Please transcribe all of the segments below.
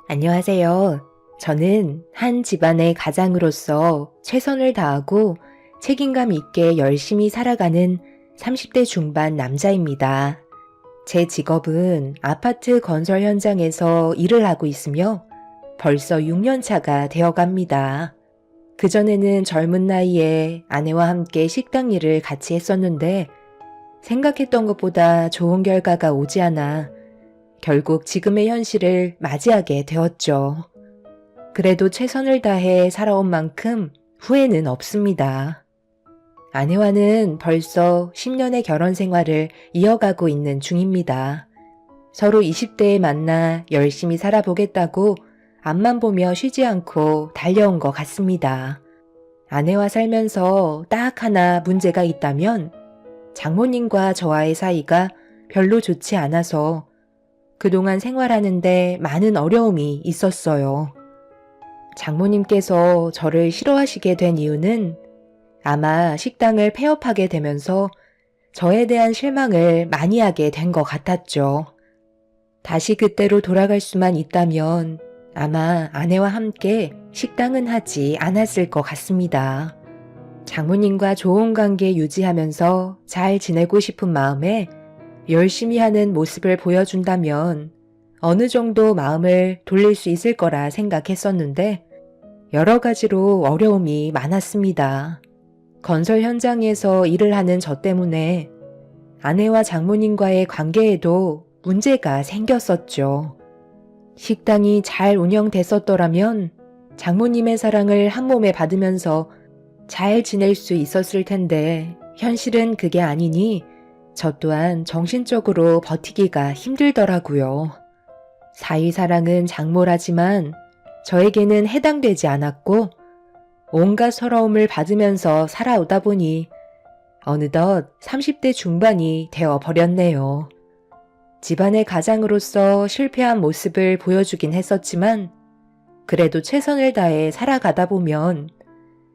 안녕하세요. 저는 한 집안의 가장으로서 최선을 다하고 책임감 있게 열심히 살아가는 30대 중반 남자입니다. 제 직업은 아파트 건설 현장에서 일을 하고 있으며 벌써 6년 차가 되어 갑니다. 그전에는 젊은 나이에 아내와 함께 식당 일을 같이 했었는데 생각했던 것보다 좋은 결과가 오지 않아 결국 지금의 현실을 맞이하게 되었죠. 그래도 최선을 다해 살아온 만큼 후회는 없습니다. 아내와는 벌써 10년의 결혼 생활을 이어가고 있는 중입니다. 서로 20대에 만나 열심히 살아보겠다고 앞만 보며 쉬지 않고 달려온 것 같습니다. 아내와 살면서 딱 하나 문제가 있다면 장모님과 저와의 사이가 별로 좋지 않아서 그동안 생활하는데 많은 어려움이 있었어요. 장모님께서 저를 싫어하시게 된 이유는 아마 식당을 폐업하게 되면서 저에 대한 실망을 많이 하게 된 것 같았죠. 다시 그때로 돌아갈 수만 있다면 아마 아내와 함께 식당은 하지 않았을 것 같습니다. 장모님과 좋은 관계 유지하면서 잘 지내고 싶은 마음에 열심히 하는 모습을 보여준다면 어느 정도 마음을 돌릴 수 있을 거라 생각했었는데 여러 가지로 어려움이 많았습니다. 건설 현장에서 일을 하는 저 때문에 아내와 장모님과의 관계에도 문제가 생겼었죠. 식당이 잘 운영됐었더라면 장모님의 사랑을 한 몸에 받으면서 잘 지낼 수 있었을 텐데 현실은 그게 아니니 저 또한 정신적으로 버티기가 힘들더라고요. 사위사랑은 장모라지만 저에게는 해당되지 않았고 온갖 서러움을 받으면서 살아오다 보니 어느덧 30대 중반이 되어버렸네요. 집안의 가장으로서 실패한 모습을 보여주긴 했었지만 그래도 최선을 다해 살아가다 보면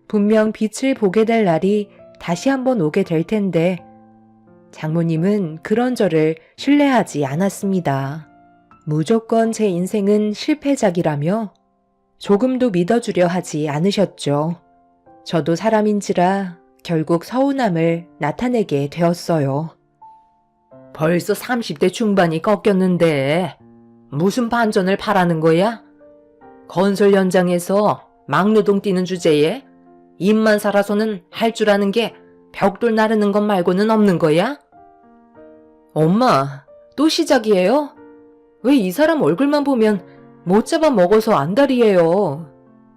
분명 빛을 보게 될 날이 다시 한번 오게 될 텐데 장모님은 그런 저를 신뢰하지 않았습니다. 무조건 제 인생은 실패작이라며 조금도 믿어주려 하지 않으셨죠. 저도 사람인지라 결국 서운함을 나타내게 되었어요. 벌써 30대 중반이 꺾였는데 무슨 반전을 바라는 거야? 건설 현장에서 막노동 뛰는 주제에 입만 살아서는 할 줄 아는 게 벽돌 나르는 것 말고는 없는 거야? 엄마, 또 시작이에요? 왜 이 사람 얼굴만 보면 못 잡아 먹어서 안달이에요.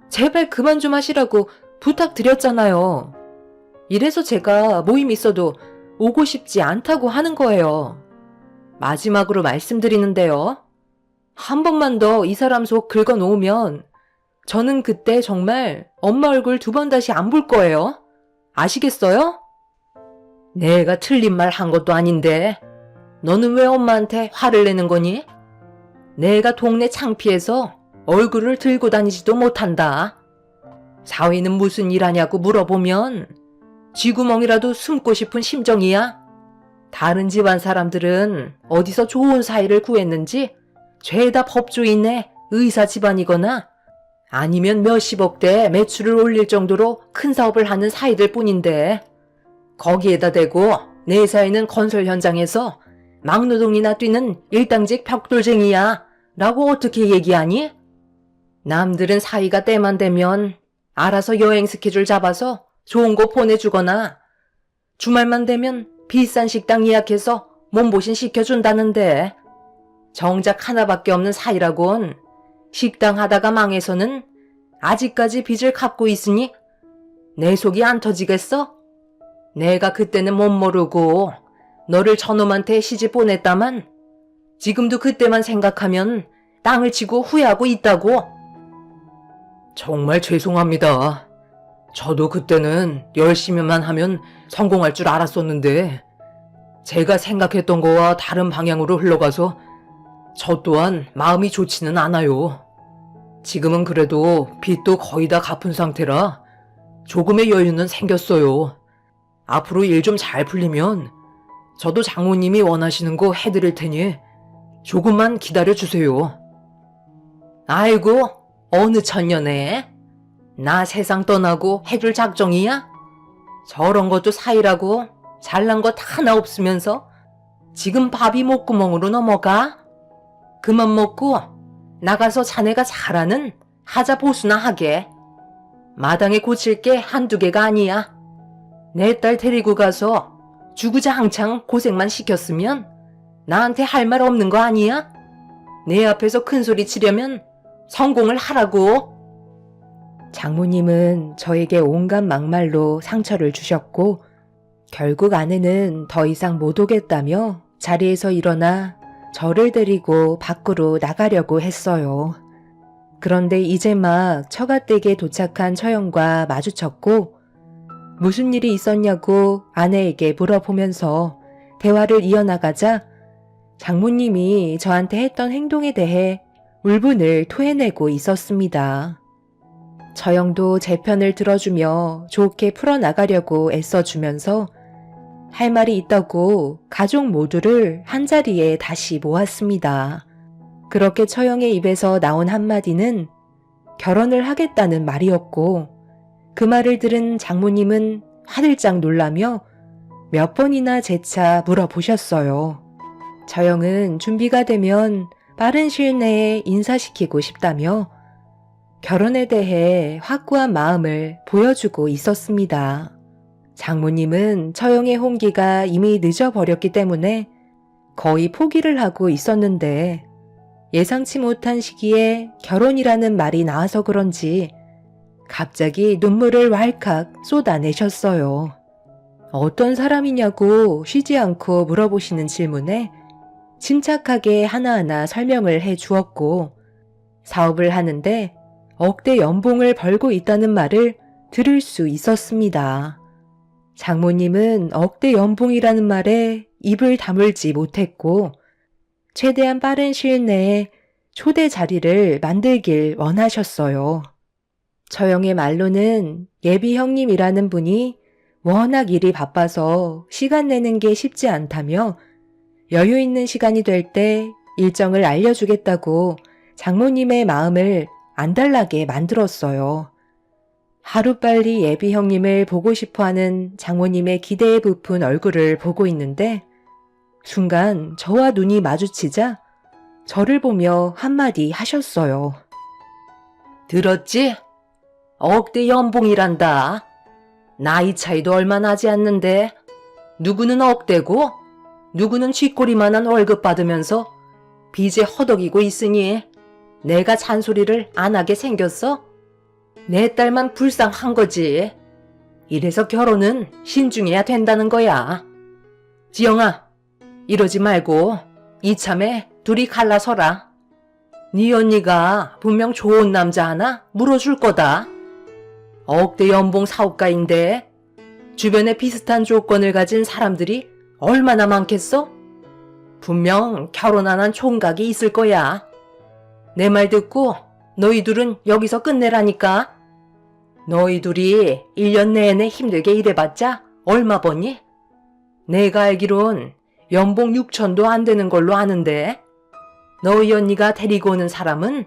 제발 그만 좀 하시라고 부탁드렸잖아요. 이래서 제가 모임 있어도 오고 싶지 않다고 하는 거예요. 마지막으로 말씀드리는데요. 한 번만 더 이 사람 속 긁어 놓으면 저는 그때 정말 엄마 얼굴 2번 다시 안 볼 거예요. 아시겠어요? 내가 틀린 말 한 것도 아닌데 너는 왜 엄마한테 화를 내는 거니? 내가 동네 창피해서 얼굴을 들고 다니지도 못한다. 사위는 무슨 일 하냐고 물어보면 쥐구멍이라도 숨고 싶은 심정이야. 다른 집안 사람들은 어디서 좋은 사위를 구했는지 죄다 법조인의 의사 집안이거나 아니면 몇십억대 매출을 올릴 정도로 큰 사업을 하는 사위들 뿐인데 거기에다 대고 내 사위는 건설 현장에서 막노동이나 뛰는 일당직 벽돌쟁이야 라고 어떻게 얘기하니? 남들은 사위가 때만 되면 알아서 여행 스케줄 잡아서 좋은 거 보내주거나 주말만 되면 비싼 식당 예약해서 몸보신 시켜준다는데 정작 하나밖에 없는 사위라곤 식당 하다가 망해서는 아직까지 빚을 갚고 있으니 내 속이 안 터지겠어? 내가 그때는 못 모르고 너를 저놈한테 시집 보냈다만 지금도 그때만 생각하면 땅을 치고 후회하고 있다고. 정말 죄송합니다. 저도 그때는 열심히만 하면 성공할 줄 알았었는데 제가 생각했던 거와 다른 방향으로 흘러가서 저 또한 마음이 좋지는 않아요. 지금은 그래도 빚도 거의 다 갚은 상태라 조금의 여유는 생겼어요. 앞으로 일 좀 잘 풀리면 저도 장모님이 원하시는 거 해드릴 테니 조금만 기다려주세요. 아이고, 어느 천년에? 나 세상 떠나고 해줄 작정이야? 저런 것도 사이라고 잘난 것 하나 없으면서 지금 밥이 목구멍으로 넘어가? 그만 먹고 나가서 자네가 잘하는 하자 보수나 하게. 마당에 고칠 게 한두 개가 아니야. 내 딸 데리고 가서 주구장창 고생만 시켰으면 나한테 할 말 없는 거 아니야? 내 앞에서 큰 소리 치려면 성공을 하라고. 장모님은 저에게 온갖 막말로 상처를 주셨고 결국 아내는 더 이상 못 오겠다며 자리에서 일어나 저를 데리고 밖으로 나가려고 했어요. 그런데 이제 막 처갓댁에 도착한 처형과 마주쳤고 무슨 일이 있었냐고 아내에게 물어보면서 대화를 이어나가자 장모님이 저한테 했던 행동에 대해 울분을 토해내고 있었습니다. 처형도 제 편을 들어주며 좋게 풀어나가려고 애써주면서 할 말이 있다고 가족 모두를 한자리에 다시 모았습니다. 그렇게 처형의 입에서 나온 한마디는 결혼을 하겠다는 말이었고 그 말을 들은 장모님은 화들짝 놀라며 몇 번이나 재차 물어보셨어요. 처형은 준비가 되면 빠른 시일 내에 인사시키고 싶다며 결혼에 대해 확고한 마음을 보여주고 있었습니다. 장모님은 처형의 홍기가 이미 늦어버렸기 때문에 거의 포기를 하고 있었는데 예상치 못한 시기에 결혼이라는 말이 나와서 그런지 갑자기 눈물을 왈칵 쏟아내셨어요. 어떤 사람이냐고 쉬지 않고 물어보시는 질문에 침착하게 하나하나 설명을 해 주었고 사업을 하는데 억대 연봉을 벌고 있다는 말을 들을 수 있었습니다. 장모님은 억대 연봉이라는 말에 입을 다물지 못했고 최대한 빠른 시일 내에 초대 자리를 만들길 원하셨어요. 처형의 말로는 예비 형님이라는 분이 워낙 일이 바빠서 시간 내는 게 쉽지 않다며 여유 있는 시간이 될 때 일정을 알려주겠다고 장모님의 마음을 안달나게 만들었어요. 하루빨리 예비 형님을 보고 싶어하는 장모님의 기대에 부푼 얼굴을 보고 있는데 순간 저와 눈이 마주치자 저를 보며 한마디 하셨어요. 들었지? 억대 연봉이란다. 나이 차이도 얼마 나지 않는데 누구는 억대고 누구는 쥐꼬리만한 월급 받으면서 빚에 허덕이고 있으니 내가 잔소리를 안 하게 생겼어? 내 딸만 불쌍한 거지. 이래서 결혼은 신중해야 된다는 거야. 지영아, 이러지 말고 이참에 둘이 갈라서라. 네 언니가 분명 좋은 남자 하나 물어줄 거다. 억대 연봉 사업가인데 주변에 비슷한 조건을 가진 사람들이 얼마나 많겠어? 분명 결혼 안 한 총각이 있을 거야. 내 말 듣고 너희 둘은 여기서 끝내라니까. 너희 둘이 1년 내내 힘들게 일해봤자 얼마 버니? 내가 알기론 연봉 6천도 안 되는 걸로 아는데 너희 언니가 데리고 오는 사람은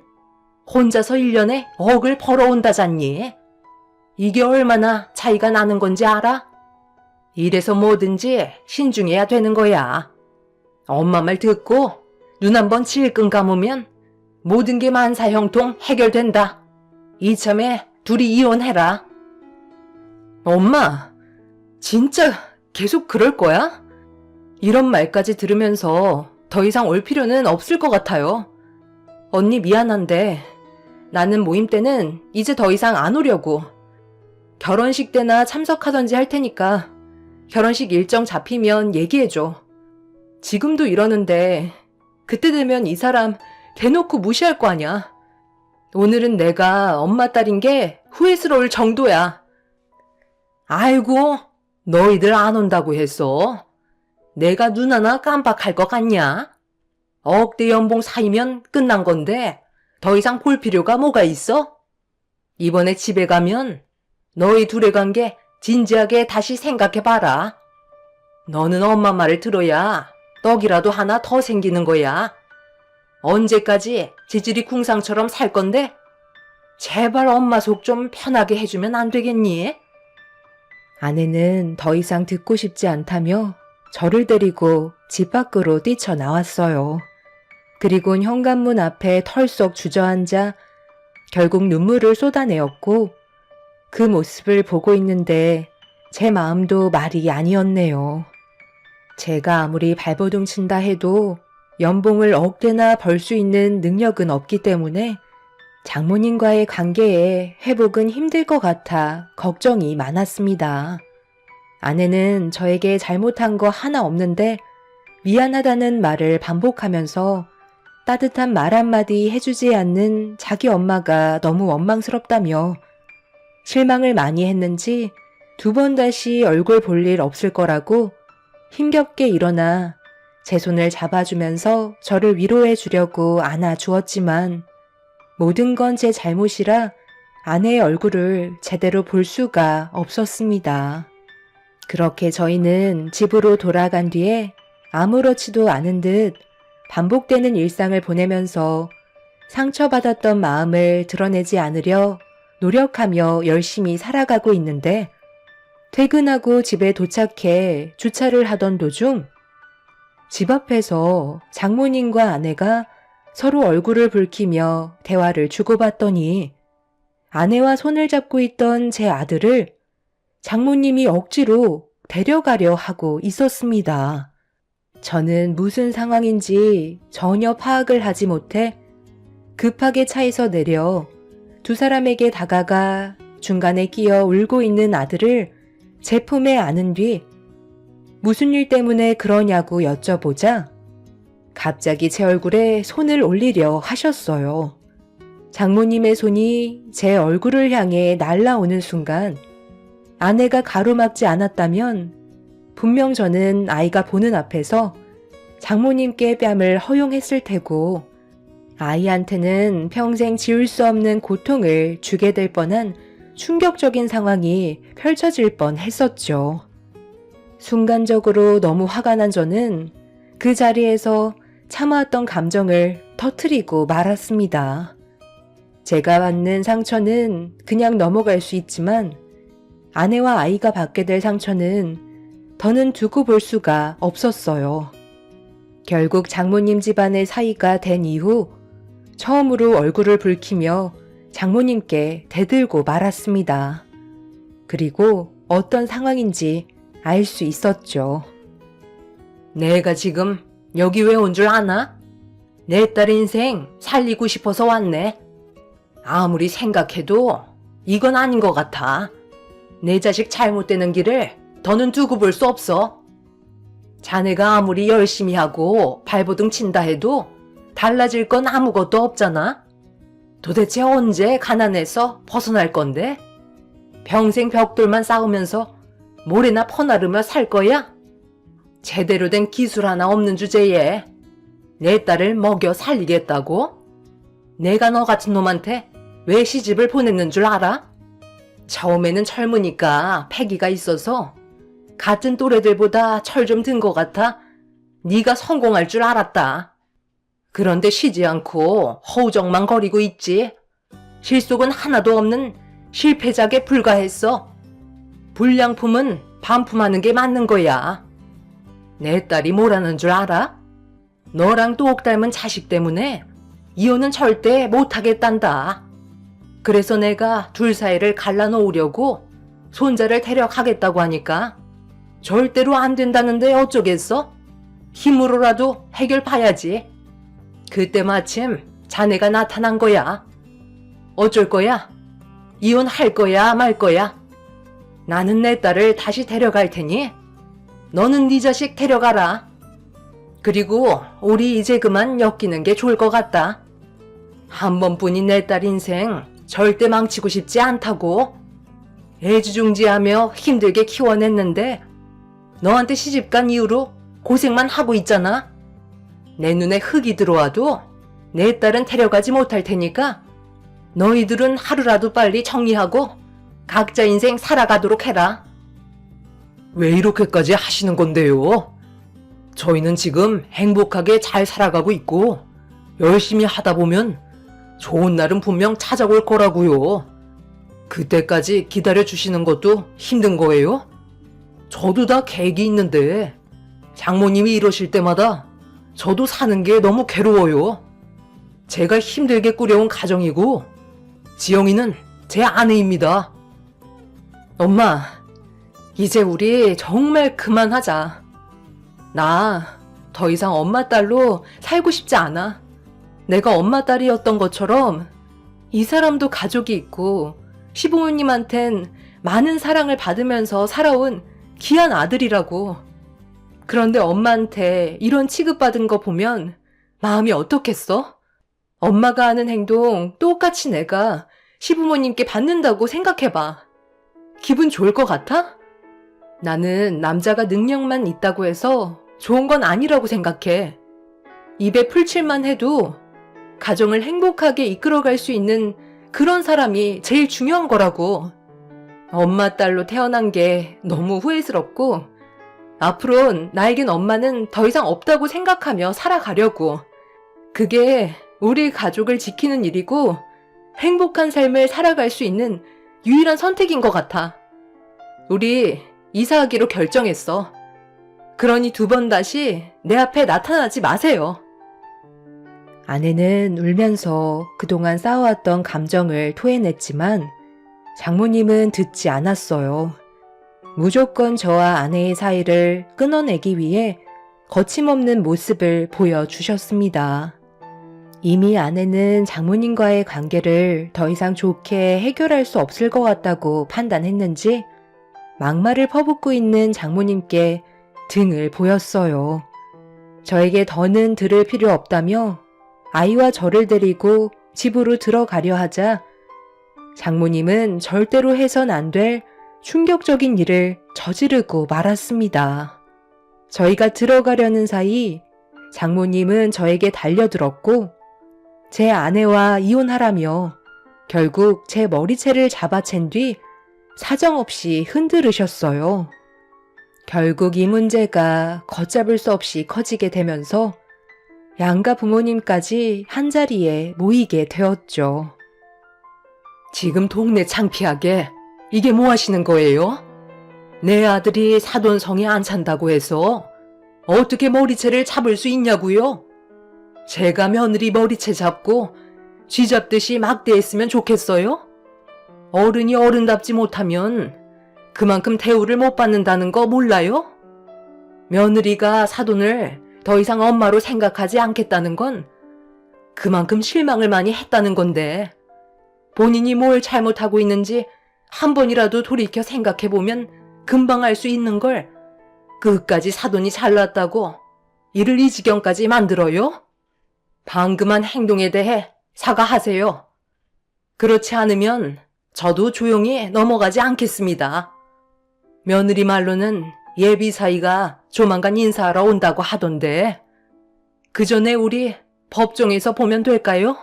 혼자서 1년에 억을 벌어온다잖니. 이게 얼마나 차이가 나는 건지 알아? 이래서 뭐든지 신중해야 되는 거야. 엄마 말 듣고 눈 한번 질끈 감으면 모든 게 만사형통 해결된다. 이참에 둘이 이혼해라. 엄마, 진짜 계속 그럴 거야? 이런 말까지 들으면서 더 이상 올 필요는 없을 것 같아요. 언니 미안한데 나는 모임 때는 이제 더 이상 안 오려고. 결혼식 때나 참석하던지 할 테니까 결혼식 일정 잡히면 얘기해줘. 지금도 이러는데 그때 되면 이 사람 대놓고 무시할 거 아냐. 오늘은 내가 엄마 딸인 게 후회스러울 정도야. 아이고, 너희들 안 온다고 했어. 내가 눈 하나 깜빡할 것 같냐? 억대 연봉 사이면 끝난 건데 더 이상 볼 필요가 뭐가 있어? 이번에 집에 가면 너희 둘의 관계 진지하게 다시 생각해봐라. 너는 엄마 말을 들어야 떡이라도 하나 더 생기는 거야. 언제까지 지질이 궁상처럼 살 건데 제발 엄마 속 좀 편하게 해주면 안 되겠니? 아내는 더 이상 듣고 싶지 않다며 저를 데리고 집 밖으로 뛰쳐나왔어요. 그리곤 현관문 앞에 털썩 주저앉아 결국 눈물을 쏟아내었고 그 모습을 보고 있는데 제 마음도 말이 아니었네요. 제가 아무리 발버둥 친다 해도 연봉을 억대나 벌 수 있는 능력은 없기 때문에 장모님과의 관계에 회복은 힘들 것 같아 걱정이 많았습니다. 아내는 저에게 잘못한 거 하나 없는데 미안하다는 말을 반복하면서 따뜻한 말 한마디 해주지 않는 자기 엄마가 너무 원망스럽다며 실망을 많이 했는지 2번 다시 얼굴 볼 일 없을 거라고 힘겹게 일어나 제 손을 잡아주면서 저를 위로해 주려고 안아주었지만 모든 건 제 잘못이라 아내의 얼굴을 제대로 볼 수가 없었습니다. 그렇게 저희는 집으로 돌아간 뒤에 아무렇지도 않은 듯 반복되는 일상을 보내면서 상처받았던 마음을 드러내지 않으려 노력하며 열심히 살아가고 있는데 퇴근하고 집에 도착해 주차를 하던 도중 집 앞에서 장모님과 아내가 서로 얼굴을 붉히며 대화를 주고받더니 아내와 손을 잡고 있던 제 아들을 장모님이 억지로 데려가려 하고 있었습니다. 저는 무슨 상황인지 전혀 파악을 하지 못해 급하게 차에서 내려 2 사람에게 다가가 중간에 끼어 울고 있는 아들을 제 품에 안은 뒤 무슨 일 때문에 그러냐고 여쭤보자 갑자기 제 얼굴에 손을 올리려 하셨어요. 장모님의 손이 제 얼굴을 향해 날아오는 순간 아내가 가로막지 않았다면 분명 저는 아이가 보는 앞에서 장모님께 뺨을 허용했을 테고 아이한테는 평생 지울 수 없는 고통을 주게 될 뻔한 충격적인 상황이 펼쳐질 뻔 했었죠. 순간적으로 너무 화가 난 저는 그 자리에서 참아왔던 감정을 터뜨리고 말았습니다. 제가 받는 상처는 그냥 넘어갈 수 있지만 아내와 아이가 받게 될 상처는 더는 두고 볼 수가 없었어요. 결국 장모님 집안의 사이가 된 이후 처음으로 얼굴을 붉히며 장모님께 대들고 말았습니다. 그리고 어떤 상황인지 알 수 있었죠. 내가 지금 여기 왜 온 줄 아나? 내 딸 인생 살리고 싶어서 왔네. 아무리 생각해도 이건 아닌 것 같아. 내 자식 잘못되는 길을 더는 두고 볼 수 없어. 자네가 아무리 열심히 하고 발버둥 친다 해도 달라질 건 아무것도 없잖아. 도대체 언제 가난해서 벗어날 건데? 평생 벽돌만 쌓으면서 모래나 퍼나르며 살 거야? 제대로 된 기술 하나 없는 주제에 내 딸을 먹여 살리겠다고? 내가 너 같은 놈한테 왜 시집을 보냈는 줄 알아? 처음에는 젊으니까 패기가 있어서 같은 또래들보다 철 좀 든 것 같아 네가 성공할 줄 알았다. 그런데 쉬지 않고 허우적만 거리고 있지. 실속은 하나도 없는 실패작에 불과했어. 불량품은 반품하는 게 맞는 거야. 내 딸이 뭐라는 줄 알아? 너랑 똑 닮은 자식 때문에 이혼은 절대 못하겠단다. 그래서 내가 둘 사이를 갈라놓으려고 손자를 데려가겠다고 하니까 절대로 안 된다는데 어쩌겠어? 힘으로라도 해결 봐야지. 그때 마침 자네가 나타난 거야. 어쩔 거야? 이혼할 거야 말 거야? 나는 내 딸을 다시 데려갈 테니 너는 네 자식 데려가라. 그리고 우리 이제 그만 엮이는 게 좋을 것 같다. 한 번뿐인 내 딸 인생 절대 망치고 싶지 않다고. 애지중지하며 힘들게 키워냈는데 너한테 시집간 이후로 고생만 하고 있잖아. 내 눈에 흙이 들어와도 내 딸은 데려가지 못할 테니까 너희들은 하루라도 빨리 정리하고 각자 인생 살아가도록 해라. 왜 이렇게까지 하시는 건데요? 저희는 지금 행복하게 잘 살아가고 있고 열심히 하다 보면 좋은 날은 분명 찾아올 거라고요. 그때까지 기다려주시는 것도 힘든 거예요? 저도 다 계획이 있는데 장모님이 이러실 때마다 저도 사는 게 너무 괴로워요. 제가 힘들게 꾸려온 가정이고 지영이는 제 아내입니다. 엄마, 이제 우리 정말 그만하자. 나 더 이상 엄마 딸로 살고 싶지 않아. 내가 엄마 딸이었던 것처럼 이 사람도 가족이 있고 시부모님한텐 많은 사랑을 받으면서 살아온 귀한 아들이라고. 그런데 엄마한테 이런 취급받은 거 보면 마음이 어떻겠어? 엄마가 하는 행동 똑같이 내가 시부모님께 받는다고 생각해봐. 기분 좋을 것 같아? 나는 남자가 능력만 있다고 해서 좋은 건 아니라고 생각해. 입에 풀칠만 해도 가정을 행복하게 이끌어갈 수 있는 그런 사람이 제일 중요한 거라고. 엄마 딸로 태어난 게 너무 후회스럽고 앞으론 나에겐 엄마는 더 이상 없다고 생각하며 살아가려고. 그게 우리 가족을 지키는 일이고 행복한 삶을 살아갈 수 있는 유일한 선택인 것 같아. 우리 이사하기로 결정했어. 그러니 2번 다시 내 앞에 나타나지 마세요. 아내는 울면서 그동안 쌓아왔던 감정을 토해냈지만 장모님은 듣지 않았어요. 무조건 저와 아내의 사이를 끊어내기 위해 거침없는 모습을 보여주셨습니다. 이미 아내는 장모님과의 관계를 더 이상 좋게 해결할 수 없을 것 같다고 판단했는지 막말을 퍼붓고 있는 장모님께 등을 보였어요. 저에게 더는 들을 필요 없다며 아이와 저를 데리고 집으로 들어가려 하자 장모님은 절대로 해선 안 될 충격적인 일을 저지르고 말았습니다. 저희가 들어가려는 사이 장모님은 저에게 달려들었고 제 아내와 이혼하라며 결국 제 머리채를 잡아챈 뒤 사정없이 흔들으셨어요. 결국 이 문제가 걷잡을 수 없이 커지게 되면서 양가 부모님까지 한자리에 모이게 되었죠. 지금 동네 창피하게 이게 뭐 하시는 거예요? 내 아들이 사돈성에 안 찬다고 해서 어떻게 머리채를 잡을 수 있냐고요? 제가 며느리 머리채 잡고 쥐잡듯이 막대했으면 좋겠어요? 어른이 어른답지 못하면 그만큼 대우를 못 받는다는 거 몰라요? 며느리가 사돈을 더 이상 엄마로 생각하지 않겠다는 건 그만큼 실망을 많이 했다는 건데 본인이 뭘 잘못하고 있는지 한 번이라도 돌이켜 생각해보면 금방 알 수 있는 걸 끝까지 사돈이 잘났다고 이를 이 지경까지 만들어요? 방금한 행동에 대해 사과하세요. 그렇지 않으면 저도 조용히 넘어가지 않겠습니다. 며느리 말로는 예비 사이가 조만간 인사하러 온다고 하던데 그 전에 우리 법정에서 보면 될까요?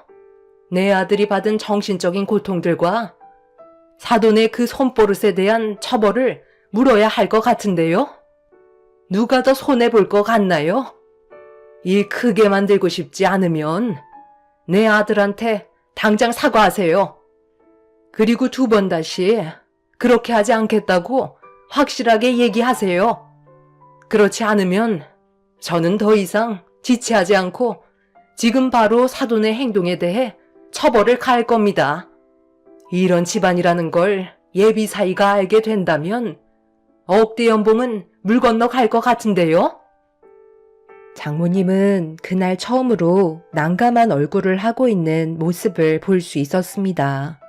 내 아들이 받은 정신적인 고통들과 사돈의 그 손버릇에 대한 처벌을 물어야 할 것 같은데요? 누가 더 손해볼 것 같나요? 일 크게 만들고 싶지 않으면 내 아들한테 당장 사과하세요. 그리고 2번 다시 그렇게 하지 않겠다고 확실하게 얘기하세요. 그렇지 않으면 저는 더 이상 지체하지 않고 지금 바로 사돈의 행동에 대해 처벌을 가할 겁니다. 이런 집안이라는 걸 예비 사이가 알게 된다면 억대 연봉은 물 건너 갈 것 같은데요? 장모님은 그날 처음으로 난감한 얼굴을 하고 있는 모습을 볼 수 있었습니다.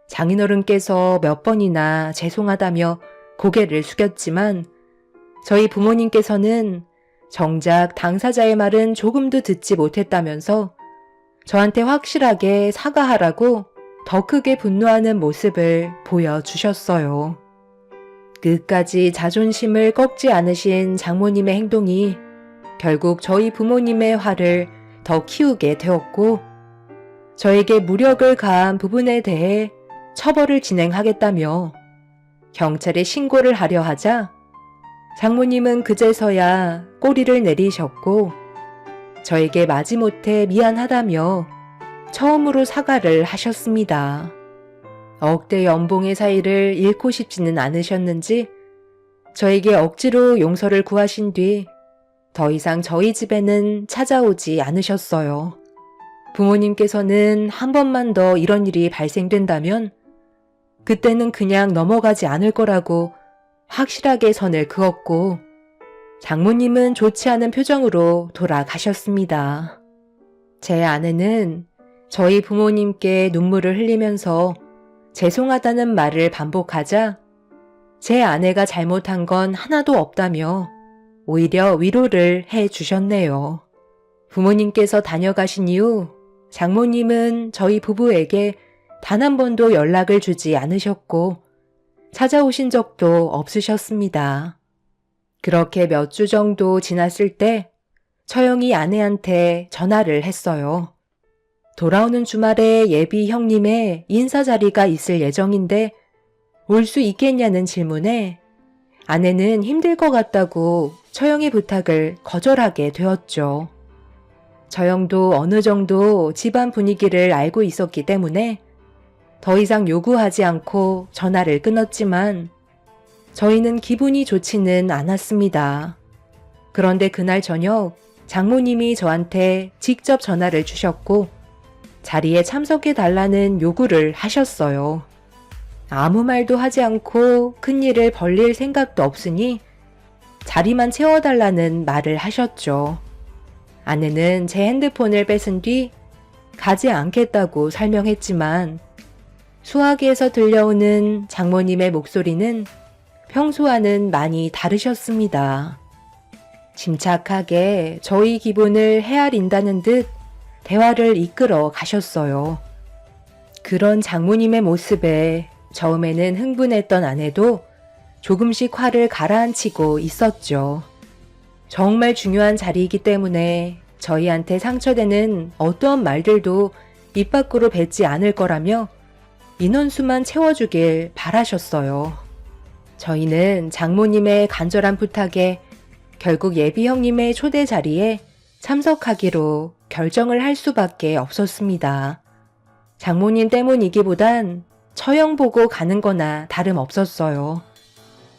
장인어른께서 몇 번이나 죄송하다며 고개를 숙였지만 저희 부모님께서는 정작 당사자의 말은 조금도 듣지 못했다면서 저한테 확실하게 사과하라고 더 크게 분노하는 모습을 보여주셨어요. 끝까지 자존심을 꺾지 않으신 장모님의 행동이 결국 저희 부모님의 화를 더 키우게 되었고 저에게 무력을 가한 부분에 대해 처벌을 진행하겠다며 경찰에 신고를 하려 하자 장모님은 그제서야 꼬리를 내리셨고 저에게 마지못해 미안하다며 처음으로 사과를 하셨습니다. 억대 연봉의 사이를 잃고 싶지는 않으셨는지 저에게 억지로 용서를 구하신 뒤 더 이상 저희 집에는 찾아오지 않으셨어요. 부모님께서는 한 번만 더 이런 일이 발생된다면 그때는 그냥 넘어가지 않을 거라고 확실하게 선을 그었고 장모님은 좋지 않은 표정으로 돌아가셨습니다. 제 아내는 저희 부모님께 눈물을 흘리면서 죄송하다는 말을 반복하자 제 아내가 잘못한 건 하나도 없다며 오히려 위로를 해 주셨네요. 부모님께서 다녀가신 이후 장모님은 저희 부부에게 단 한 번도 연락을 주지 않으셨고 찾아오신 적도 없으셨습니다. 그렇게 몇 주 정도 지났을 때 처형이 아내한테 전화를 했어요. 돌아오는 주말에 예비 형님의 인사 자리가 있을 예정인데 올 수 있겠냐는 질문에 아내는 힘들 것 같다고 처형의 부탁을 거절하게 되었죠. 처형도 어느 정도 집안 분위기를 알고 있었기 때문에 더 이상 요구하지 않고 전화를 끊었지만 저희는 기분이 좋지는 않았습니다. 그런데 그날 저녁 장모님이 저한테 직접 전화를 주셨고 자리에 참석해 달라는 요구를 하셨어요. 아무 말도 하지 않고 큰일을 벌릴 생각도 없으니 자리만 채워달라는 말을 하셨죠. 아내는 제 핸드폰을 뺏은 뒤 가지 않겠다고 설명했지만 수화기에서 들려오는 장모님의 목소리는 평소와는 많이 다르셨습니다. 침착하게 저희 기분을 헤아린다는 듯 대화를 이끌어 가셨어요. 그런 장모님의 모습에 처음에는 흥분했던 아내도 조금씩 화를 가라앉히고 있었죠. 정말 중요한 자리이기 때문에 저희한테 상처되는 어떠한 말들도 입 밖으로 뱉지 않을 거라며 인원수만 채워주길 바라셨어요. 저희는 장모님의 간절한 부탁에 결국 예비 형님의 초대 자리에 참석하기로 결정을 할 수밖에 없었습니다. 장모님 때문이기보단 처형 보고 가는 거나 다름없었어요.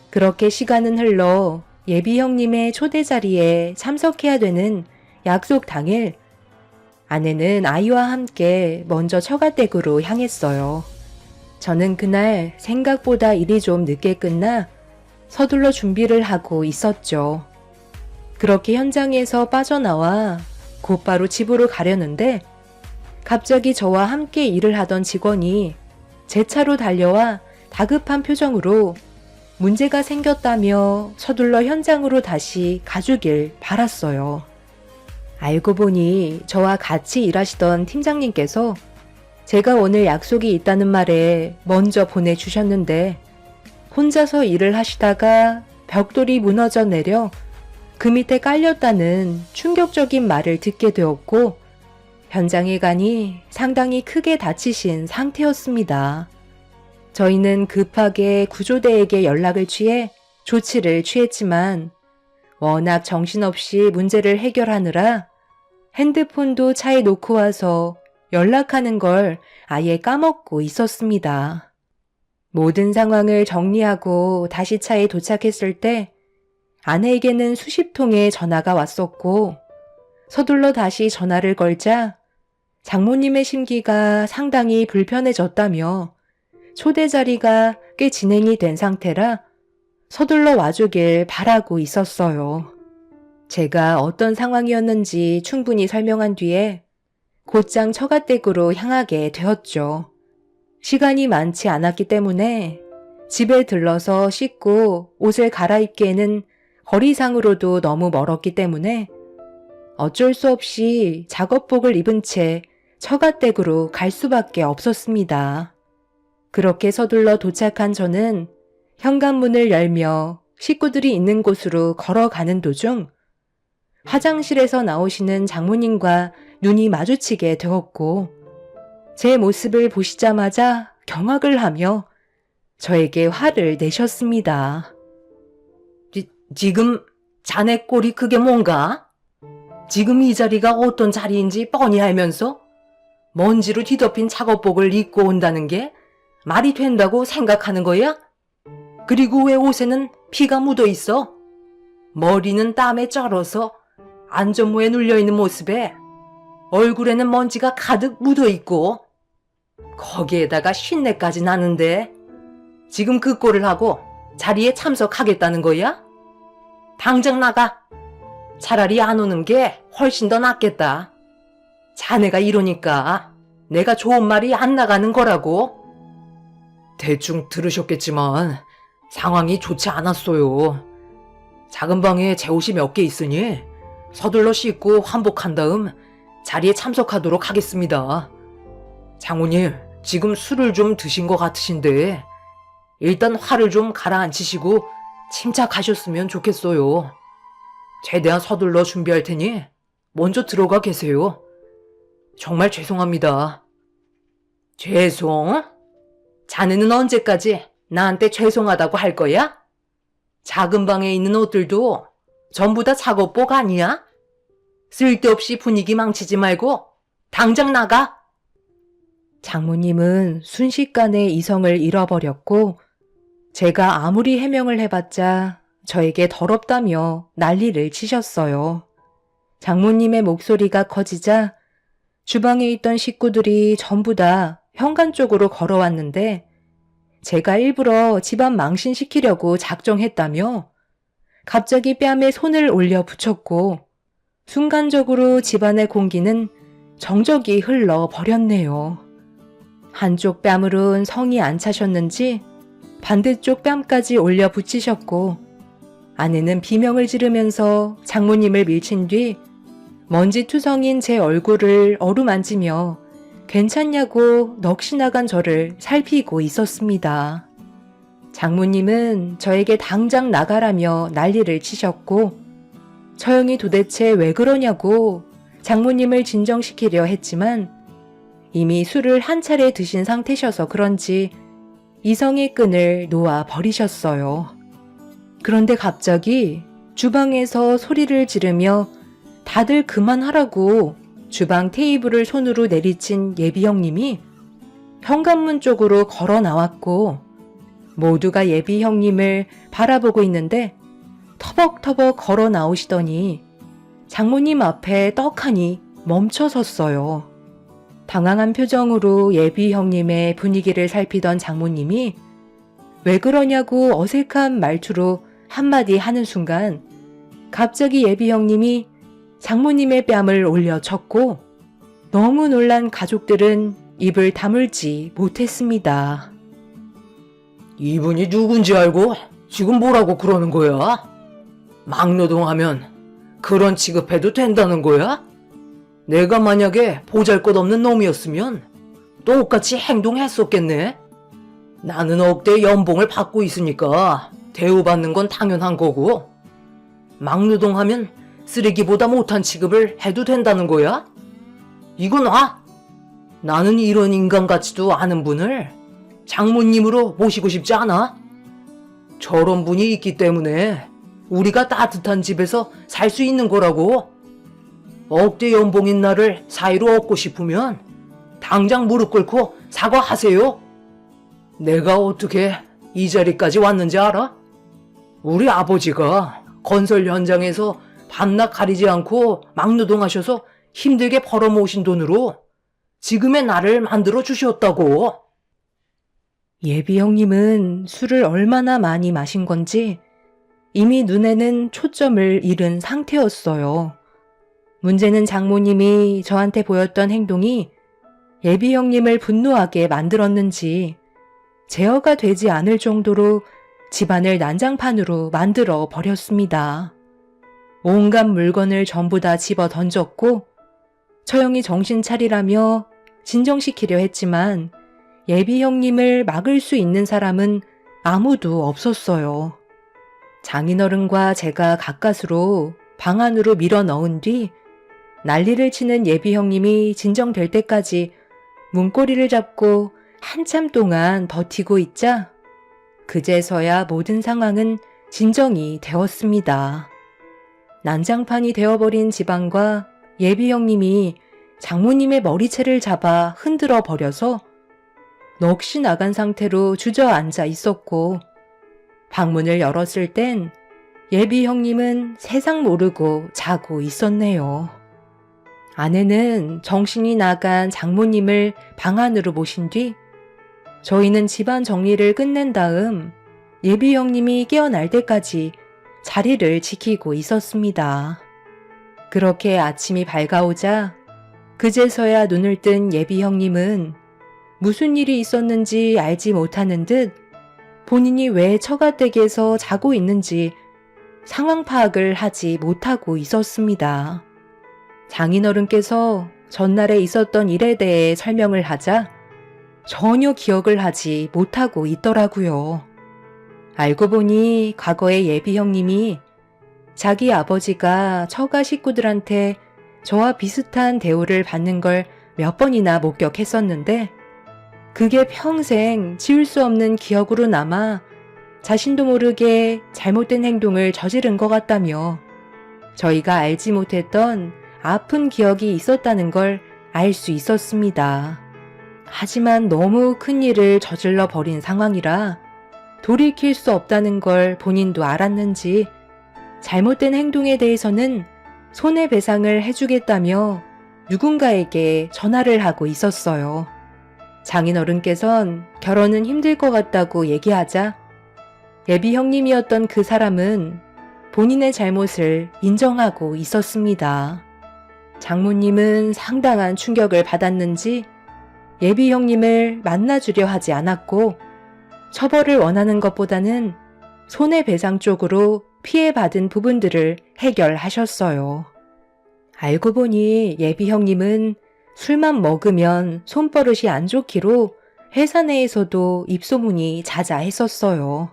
그렇게 시간은 흘러 예비 형님의 초대 자리에 참석해야 되는 약속 당일 아내는 아이와 함께 먼저 처가댁으로 향했어요. 저는 그날 생각보다 일이 좀 늦게 끝나 서둘러 준비를 하고 있었죠. 그렇게 현장에서 빠져나와 곧바로 집으로 가려는데 갑자기 저와 함께 일을 하던 직원이 제 차로 달려와 다급한 표정으로 문제가 생겼다며 서둘러 현장으로 다시 가주길 바랐어요. 알고 보니 저와 같이 일하시던 팀장님께서 제가 오늘 약속이 있다는 말에 먼저 보내주셨는데 혼자서 일을 하시다가 벽돌이 무너져 내려 그 밑에 깔렸다는 충격적인 말을 듣게 되었고 현장에 가니 상당히 크게 다치신 상태였습니다. 저희는 급하게 구조대에게 연락을 취해 조치를 취했지만 워낙 정신없이 문제를 해결하느라 핸드폰도 차에 놓고 와서 연락하는 걸 아예 까먹고 있었습니다. 모든 상황을 정리하고 다시 차에 도착했을 때 아내에게는 수십 통의 전화가 왔었고 서둘러 다시 전화를 걸자 장모님의 심기가 상당히 불편해졌다며 초대 자리가 꽤 진행이 된 상태라 서둘러 와주길 바라고 있었어요. 제가 어떤 상황이었는지 충분히 설명한 뒤에 곧장 처가댁으로 향하게 되었죠. 시간이 많지 않았기 때문에 집에 들러서 씻고 옷을 갈아입기에는 거리상으로도 너무 멀었기 때문에 어쩔 수 없이 작업복을 입은 채 처가댁으로 갈 수밖에 없었습니다. 그렇게 서둘러 도착한 저는 현관문을 열며 식구들이 있는 곳으로 걸어가는 도중 화장실에서 나오시는 장모님과 눈이 마주치게 되었고 제 모습을 보시자마자 경악을 하며 저에게 화를 내셨습니다. 지금 자네 꼴이 그게 뭔가? 지금 이 자리가 어떤 자리인지 뻔히 알면서 먼지로 뒤덮인 작업복을 입고 온다는 게 말이 된다고 생각하는 거야? 그리고 왜 옷에는 피가 묻어 있어? 머리는 땀에 쩔어서 안전모에 눌려있는 모습에 얼굴에는 먼지가 가득 묻어 있고 거기에다가 쉰내까지 나는데 지금 그 꼴을 하고 자리에 참석하겠다는 거야? 당장 나가. 차라리 안 오는 게 훨씬 더 낫겠다. 자네가 이러니까 내가 좋은 말이 안 나가는 거라고. 대충 들으셨겠지만 상황이 좋지 않았어요. 작은 방에 제 옷이 몇 개 있으니 서둘러 씻고 환복한 다음 자리에 참석하도록 하겠습니다. 장모님, 지금 술을 좀 드신 것 같으신데 일단 화를 좀 가라앉히시고 침착하셨으면 좋겠어요. 최대한 서둘러 준비할 테니 먼저 들어가 계세요. 정말 죄송합니다. 죄송? 자네는 언제까지 나한테 죄송하다고 할 거야? 작은 방에 있는 옷들도 전부 다 작업복 아니야? 쓸데없이 분위기 망치지 말고 당장 나가. 장모님은 순식간에 이성을 잃어버렸고 제가 아무리 해명을 해봤자 저에게 더럽다며 난리를 치셨어요. 장모님의 목소리가 커지자 주방에 있던 식구들이 전부 다 현관 쪽으로 걸어왔는데 제가 일부러 집안 망신시키려고 작정했다며 갑자기 뺨에 손을 올려 붙였고 순간적으로 집안의 공기는 정적이 흘러버렸네요. 한쪽 뺨으론 성이 안 차셨는지 반대쪽 뺨까지 올려 붙이셨고 아내는 비명을 지르면서 장모님을 밀친 뒤 먼지투성인 제 얼굴을 어루만지며 괜찮냐고 넋이 나간 저를 살피고 있었습니다. 장모님은 저에게 당장 나가라며 난리를 치셨고 처형이 도대체 왜 그러냐고 장모님을 진정시키려 했지만 이미 술을 한 차례 드신 상태셔서 그런지 이성의 끈을 놓아 버리셨어요. 그런데 갑자기 주방에서 소리를 지르며 다들 그만하라고 주방 테이블을 손으로 내리친 예비 형님이 현관문 쪽으로 걸어 나왔고 모두가 예비 형님을 바라보고 있는데 터벅터벅 걸어 나오시더니 장모님 앞에 떡하니 멈춰 섰어요. 당황한 표정으로 예비 형님의 분위기를 살피던 장모님이 왜 그러냐고 어색한 말투로 한마디 하는 순간 갑자기 예비 형님이 장모님의 뺨을 올려쳤고 너무 놀란 가족들은 입을 다물지 못했습니다. 이분이 누군지 알고 지금 뭐라고 그러는 거야? 막노동하면 그런 취급해도 된다는 거야? 내가 만약에 보잘것없는 놈이었으면 똑같이 행동했었겠네. 나는 억대 연봉을 받고 있으니까 대우받는 건 당연한 거고 막노동하면 쓰레기보다 못한 취급을 해도 된다는 거야? 이건 나는 이런 인간 같지도 않은 분을 장모님으로 모시고 싶지 않아. 저런 분이 있기 때문에 우리가 따뜻한 집에서 살 수 있는 거라고. 억대 연봉인 나를 사이로 얻고 싶으면 당장 무릎 꿇고 사과하세요. 내가 어떻게 이 자리까지 왔는지 알아? 우리 아버지가 건설 현장에서 밤낮 가리지 않고 막노동하셔서 힘들게 벌어모으신 돈으로 지금의 나를 만들어 주셨다고. 예비 형님은 술을 얼마나 많이 마신 건지 이미 눈에는 초점을 잃은 상태였어요. 문제는 장모님이 저한테 보였던 행동이 예비 형님을 분노하게 만들었는지 제어가 되지 않을 정도로 집안을 난장판으로 만들어 버렸습니다. 온갖 물건을 전부 다 집어 던졌고 처형이 정신 차리라며 진정시키려 했지만 예비 형님을 막을 수 있는 사람은 아무도 없었어요. 장인어른과 제가 가까스로 방 안으로 밀어 넣은 뒤 난리를 치는 예비 형님이 진정될 때까지 문고리를 잡고 한참 동안 버티고 있자 그제서야 모든 상황은 진정이 되었습니다. 난장판이 되어버린 집안과 예비 형님이 장모님의 머리채를 잡아 흔들어 버려서 넋이 나간 상태로 주저앉아 있었고, 방문을 열었을 땐 예비 형님은 세상 모르고 자고 있었네요. 아내는 정신이 나간 장모님을 방 안으로 모신 뒤 저희는 집안 정리를 끝낸 다음 예비 형님이 깨어날 때까지 자리를 지키고 있었습니다. 그렇게 아침이 밝아오자 그제서야 눈을 뜬 예비 형님은 무슨 일이 있었는지 알지 못하는 듯 본인이 왜 처가댁에서 자고 있는지 상황 파악을 하지 못하고 있었습니다. 장인어른께서 전날에 있었던 일에 대해 설명을 하자 전혀 기억을 하지 못하고 있더라고요. 알고 보니 과거에 예비 형님이 자기 아버지가 처가 식구들한테 저와 비슷한 대우를 받는 걸 몇 번이나 목격했었는데 그게 평생 지울 수 없는 기억으로 남아 자신도 모르게 잘못된 행동을 저지른 것 같다며 저희가 알지 못했던 아픈 기억이 있었다는 걸 알 수 있었습니다. 하지만 너무 큰 일을 저질러 버린 상황이라 돌이킬 수 없다는 걸 본인도 알았는지 잘못된 행동에 대해서는 손해배상을 해주겠다며 누군가에게 전화를 하고 있었어요. 장인어른께선 결혼은 힘들 것 같다고 얘기하자 예비 형님이었던 그 사람은 본인의 잘못을 인정하고 있었습니다. 장모님은 상당한 충격을 받았는지 예비 형님을 만나주려 하지 않았고 처벌을 원하는 것보다는 손해배상 쪽으로 피해받은 부분들을 해결하셨어요. 알고 보니 예비 형님은 술만 먹으면 손버릇이 안 좋기로 회사 내에서도 입소문이 자자했었어요.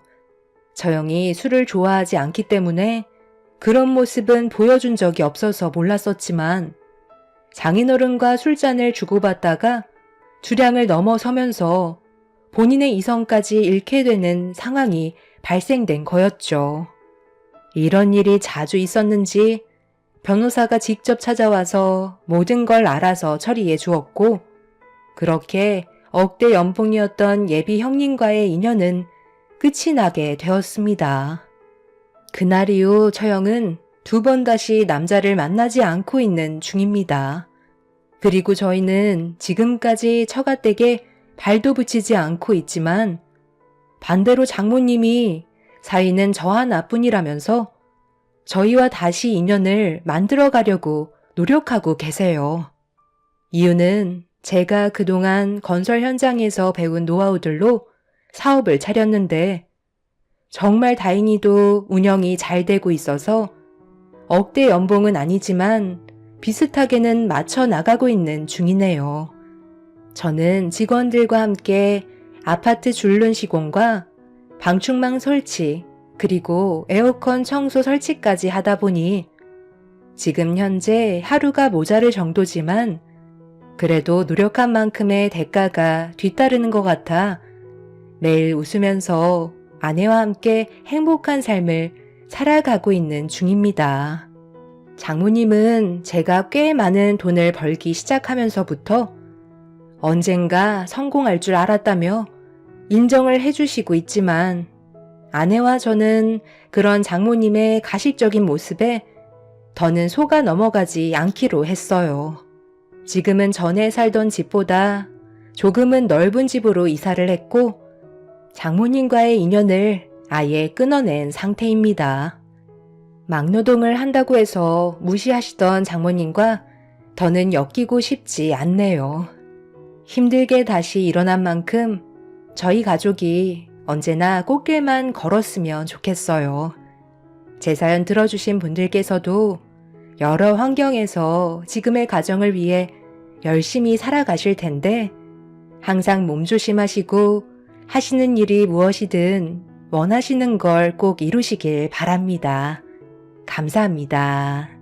저 형이 술을 좋아하지 않기 때문에 그런 모습은 보여준 적이 없어서 몰랐었지만 장인어른과 술잔을 주고받다가 주량을 넘어서면서 본인의 이성까지 잃게 되는 상황이 발생된 거였죠. 이런 일이 자주 있었는지 변호사가 직접 찾아와서 모든 걸 알아서 처리해 주었고 그렇게 억대 연봉이었던 예비 형님과의 인연은 끝이 나게 되었습니다. 그날 이후 처형은 2번 다시 남자를 만나지 않고 있는 중입니다. 그리고 저희는 지금까지 처가댁에 발도 붙이지 않고 있지만 반대로 장모님이 사위는 저 하나뿐이라면서 저희와 다시 인연을 만들어 가려고 노력하고 계세요. 이유는 제가 그동안 건설 현장에서 배운 노하우들로 사업을 차렸는데 정말 다행히도 운영이 잘 되고 있어서 억대 연봉은 아니지만 비슷하게는 맞춰 나가고 있는 중이네요. 저는 직원들과 함께 아파트 줄눈 시공과 방충망 설치, 그리고 에어컨 청소 설치까지 하다 보니 지금 현재 하루가 모자랄 정도지만 그래도 노력한 만큼의 대가가 뒤따르는 것 같아 매일 웃으면서 아내와 함께 행복한 삶을 살아가고 있는 중입니다. 장모님은 제가 꽤 많은 돈을 벌기 시작하면서부터 언젠가 성공할 줄 알았다며 인정을 해주시고 있지만 아내와 저는 그런 장모님의 가식적인 모습에 더는 속아 넘어가지 않기로 했어요. 지금은 전에 살던 집보다 조금은 넓은 집으로 이사를 했고 장모님과의 인연을 아예 끊어낸 상태입니다. 막노동을 한다고 해서 무시하시던 장모님과 더는 엮이고 싶지 않네요. 힘들게 다시 일어난 만큼 저희 가족이 언제나 꽃길만 걸었으면 좋겠어요. 제 사연 들어주신 분들께서도 여러 환경에서 지금의 가정을 위해 열심히 살아가실 텐데 항상 몸조심하시고 하시는 일이 무엇이든 원하시는 걸 꼭 이루시길 바랍니다. 감사합니다.